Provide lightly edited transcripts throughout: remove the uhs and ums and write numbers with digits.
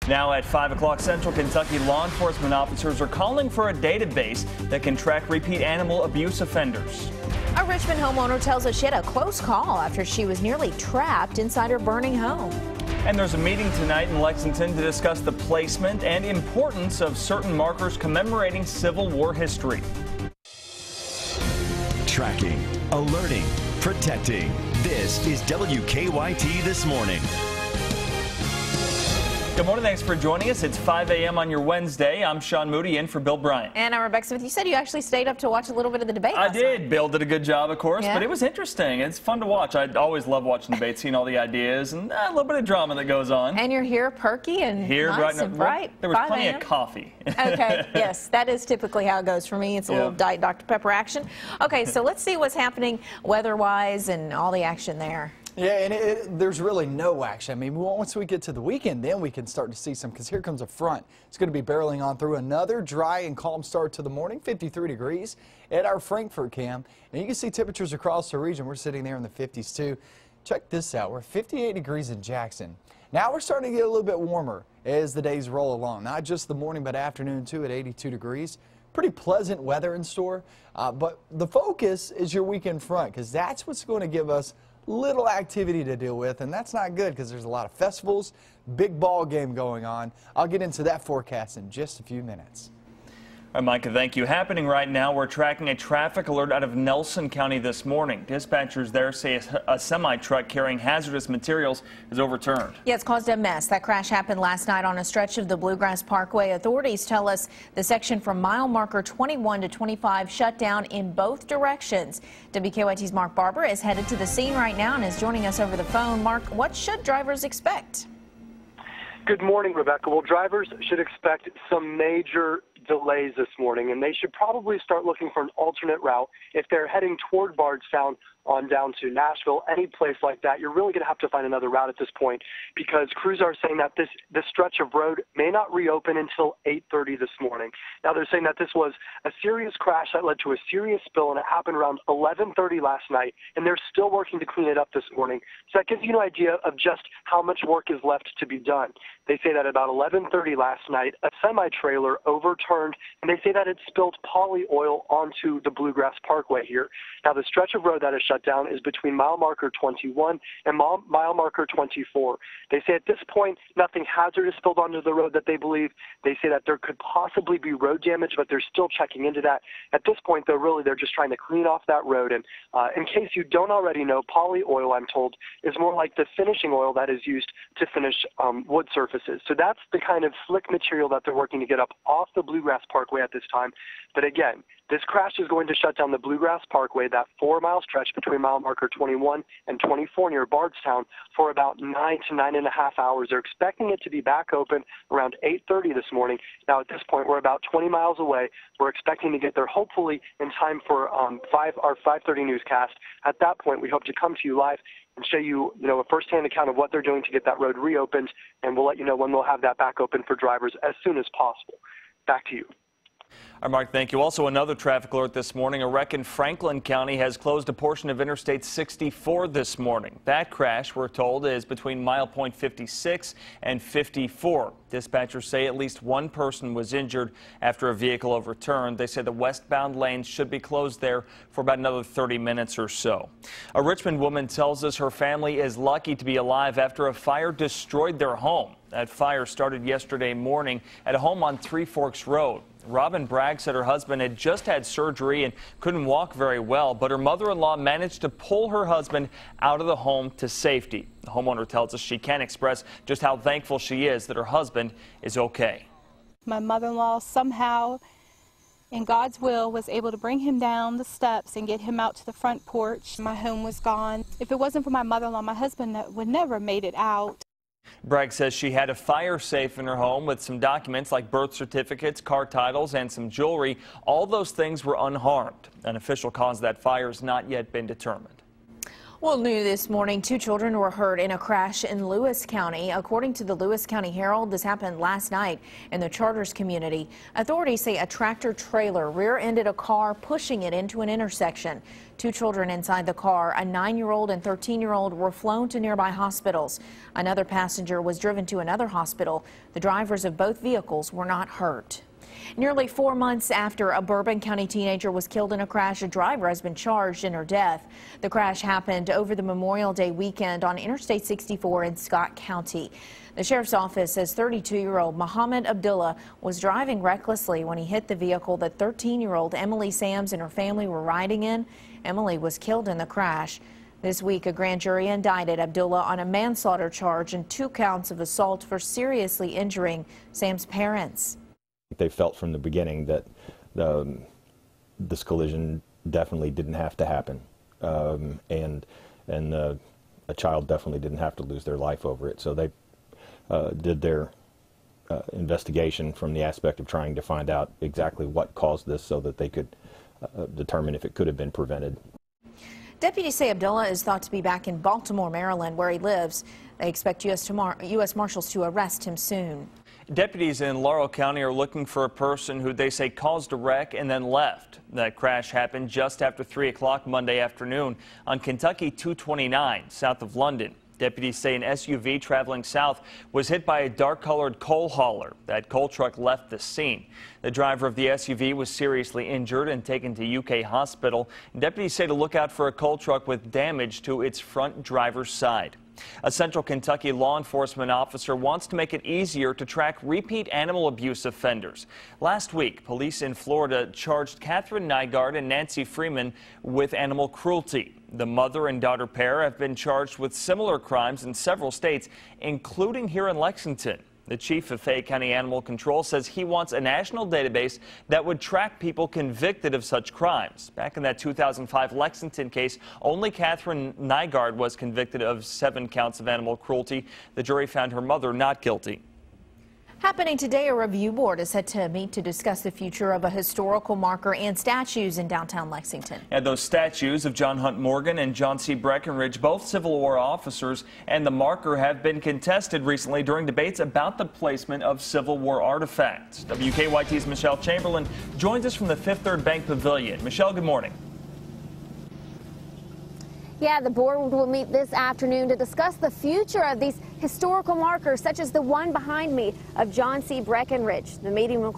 Now at 5 o'clock Central, Kentucky law enforcement officers are calling for a database that can track repeat animal abuse offenders. A Richmond homeowner tells us she had a close call after she was nearly trapped inside her burning home. And there's a meeting tonight in Lexington to discuss the placement and importance of certain markers commemorating Civil War history. Tracking, alerting, protecting. This is WKYT This Morning. Good morning. Thanks for joining us. It's 5 a.m. on your Wednesday. I'm Sean Moody in for Bill Bryant. And I'm Rebecca Smith. You said you actually stayed up to watch a little bit of the debate last night. I did. Bill did a good job, of course, Yeah. but it was interesting. It's fun to watch. I always love watching debates, seeing all the ideas and a little bit of drama that goes on. And you're here perky and nice and bright. There was plenty of coffee. Okay, yes, that is typically how it goes for me. It's a little Diet Dr. Pepper action. Okay, so let's see what's happening weather-wise and all the action there. Yeah, and there's really no action. I mean, once we get to the weekend, then we can start to see some, because here comes a front. It's going to be barreling on through. Another dry and calm start to the morning, 53 degrees at our Frankfort cam. And you can see temperatures across the region. We're sitting there in the 50s too. Check this out. We're 58 degrees in Jackson. Now we're starting to get a little bit warmer as the days roll along. Not just the morning, but afternoon too at 82 degrees. Pretty pleasant weather in store. But the focus is your weekend front, because that's what's going to give us little activity to deal with, and that's not good because there's a lot of festivals, big ball game going on. I'll get into that forecast in just a few minutes. All right, Micah, thank you. Happening right now, we're tracking a traffic alert out of Nelson County this morning. Dispatchers there say a semi-truck carrying hazardous materials is overturned. Yeah, it's caused a mess. That crash happened last night on a stretch of the Bluegrass Parkway. Authorities tell us the section from mile marker 21 to 25 shut down in both directions. WKYT's Mark Barber is headed to the scene right now and is joining us over the phone. Mark, what should drivers expect? Good morning, Rebecca. Well, drivers should expect some major delays this morning, and they should probably start looking for an alternate route if they're heading toward Bardstown on down to Nashville, any place like that. You're really going to have to find another route at this point, because crews are saying that this stretch of road may not reopen until 8:30 this morning. Now, they're saying that this was a serious crash that led to a serious spill, and it happened around 11:30 last night, and they're still working to clean it up this morning. So that gives you an idea of just how much work is left to be done. They say that about 11:30 last night, a semi-trailer overturned, and they say that it spilled poly oil onto the Bluegrass Parkway here. Now, the stretch of road that is shut down is between mile marker 21 and mile marker 24. They say at this point, nothing hazardous spilled onto the road that they believe. They say that there could possibly be road damage, but they're still checking into that. At this point, though, really, they're just trying to clean off that road. And in case you don't already know, poly oil, I'm told, is more like the finishing oil that is used to finish wood surfaces. So that's the kind of slick material that they're working to get up off the Bluegrass Parkway at this time. But again, this crash is going to shut down the Bluegrass Parkway, that 4-mile stretch between mile marker 21 and 24 near Bardstown, for about 9 to 9.5 hours. They're expecting it to be back open around 8:30 this morning. Now, at this point, we're about 20 miles away. We're expecting to get there hopefully in time for our 5:30 newscast. At that point, we hope to come to you live and show you, a firsthand account of what they're doing to get that road reopened, and we'll let you know when we'll have that back open for drivers as soon as possible. Back to you. All right, Mark, thank you. Also, another traffic alert this morning. A wreck in Franklin County has closed a portion of Interstate 64 this morning. That crash, we're told, is between mile point 56 and 54. Dispatchers say at least one person was injured after a vehicle overturned. They say the westbound lanes should be closed there for about another 30 minutes or so. A Richmond woman tells us her family is lucky to be alive after a fire destroyed their home. That fire started yesterday morning at a home on Three Forks Road. Robin Bragg said her husband had just had surgery and couldn't walk very well, but her mother-in-law managed to pull her husband out of the home to safety. The homeowner tells us she can't express just how thankful she is that her husband is okay. My mother-in-law somehow, in God's will, was able to bring him down the steps and get him out to the front porch. My home was gone. If it wasn't for my mother-in-law, my husband would never have made it out. Bragg says she had a fire safe in her home with some documents like birth certificates, car titles, and some jewelry. All those things were unharmed. An official cause of that fire has not yet been determined. Well, new this morning, 2 children were hurt in a crash in Lewis County. According to the Lewis County Herald, this happened last night in the Charters community. Authorities say a tractor trailer rear-ended a car, pushing it into an intersection. 2 children inside the car, a 9-year-old and 13-year-old, were flown to nearby hospitals. Another passenger was driven to another hospital. The drivers of both vehicles were not hurt. Nearly 4 months after a Bourbon County teenager was killed in a crash, a driver has been charged in her death. The crash happened over the Memorial Day weekend on Interstate 64 in Scott County. The sheriff's office says 32-year-old Muhammad Abdullah was driving recklessly when he hit the vehicle that 13-year-old Emily Sams and her family were riding in. Emily was killed in the crash. This week, a grand jury indicted Abdullah on a manslaughter charge and 2 counts of assault for seriously injuring Sam's parents. They felt from the beginning that this collision definitely didn't have to happen, and a child definitely didn't have to lose their life over it. So they did their investigation from the aspect of trying to find out exactly what caused this so that they could determine if it could have been prevented. Deputies say Abdullah is thought to be back in Baltimore, Maryland, where he lives. They expect U.S. Marshals to arrest him soon. Deputies in Laurel County are looking for a person who they say caused a wreck and then left. That crash happened just after 3 o'clock Monday afternoon on Kentucky 229 south of London. Deputies say an SUV traveling south was hit by a dark-colored coal hauler. That coal truck left the scene. The driver of the SUV was seriously injured and taken to UK hospital. Deputies say to look out for a coal truck with damage to its front driver's side. A Central Kentucky law enforcement officer wants to make it easier to track repeat animal abuse offenders. Last week, police in Florida charged Catherine Nygaard and Nancy Freeman with animal cruelty. The mother and daughter pair have been charged with similar crimes in several states, including here in Lexington. The chief of Fayette County Animal Control says he wants a national database that would track people convicted of such crimes. Back in that 2005 Lexington case, only Catherine Nygaard was convicted of 7 counts of animal cruelty. The jury found her mother not guilty. Happening today, a review board is set to meet to discuss the future of a historical marker and statues in downtown Lexington. And those statues of John Hunt Morgan and John C. Breckinridge, both Civil War officers, and the marker have been contested recently during debates about the placement of Civil War artifacts. WKYT's Michelle Chamberlain joins us from the Fifth Third Bank Pavilion. Michelle, good morning. Yeah, the board will meet this afternoon to discuss the future of these historical markers, such as the one behind me of John C. Breckinridge. The meeting will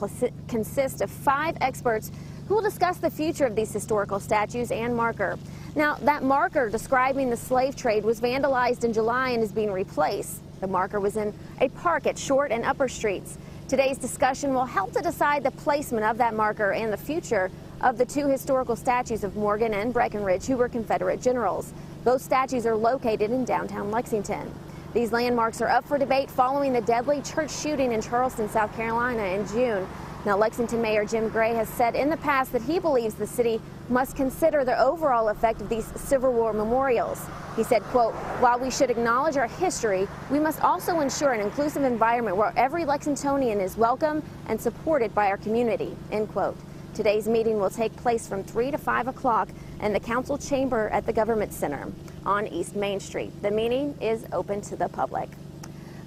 consist of 5 experts who will discuss the future of these historical statues and marker. Now, that marker describing the slave trade was vandalized in July and is being replaced. The marker was in a park at Short and Upper Streets. Today's discussion will help to decide the placement of that marker and the future of the 2 historical statues of Morgan and Breckinridge, who were Confederate generals. Those statues are located in downtown Lexington. These landmarks are up for debate following the deadly church shooting in Charleston, South Carolina in June. Now, Lexington Mayor Jim Gray has said in the past that he believes the city must consider the overall effect of these Civil War memorials. He said, quote, "While we should acknowledge our history, we must also ensure an inclusive environment where every Lexingtonian is welcome and supported by our community," end quote. Today's meeting will take place from 3 to 5 o'clock in the council chamber at the Government Center on East Main Street. The meeting is open to the public.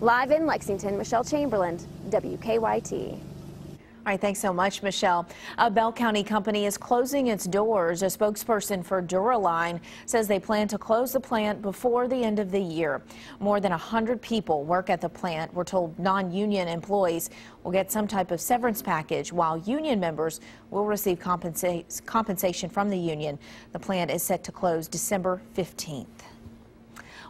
Live in Lexington, Michelle Chamberlain, WKYT. All right, thanks so much, Michelle. A Bell County company is closing its doors. A spokesperson for Duraline says they plan to close the plant before the end of the year. More than 100 people work at the plant. We're told non-union employees will get some type of severance package, while union members will receive compensation from the union. The plant is set to close December 15th.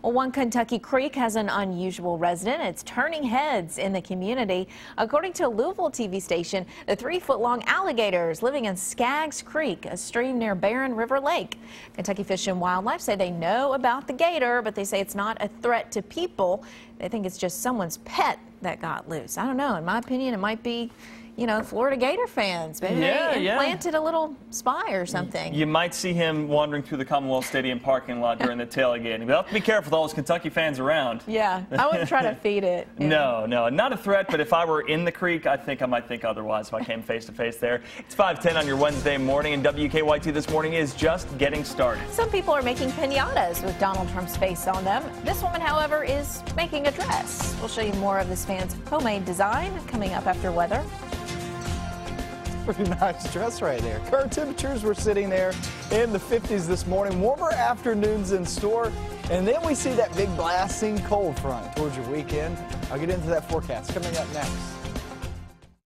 Well, one Kentucky creek has an unusual resident. It's turning heads in the community. According to a Louisville TV station, the 3-foot-long alligator is living in Skaggs Creek, a stream near Barren River Lake. Kentucky Fish and Wildlife say they know about the gator, but they say it's not a threat to people. They think it's just someone's pet that got loose. I don't know. In my opinion, it might be you know, Florida Gator fans. Maybe they implanted a little spy or something. You might see him wandering through the Commonwealth Stadium parking lot during the tailgate. You'll have to be careful with all those Kentucky fans around. Yeah, I wouldn't try to feed it. No, not a threat, but if I were in the creek, I think I might think otherwise if I came face to face there. It's 5:10 on your Wednesday morning, and WKYT This Morning is just getting started. Some people are making piñatas with Donald Trump's face on them. This woman, however, is making a dress. We'll show you more of this fan's homemade design coming up after weather. Pretty nice dress right there. Current temperatures, we're sitting there in the 50s this morning. Warmer afternoons in store. And then we see that big blasting cold front towards your weekend. I'll get into that forecast coming up next.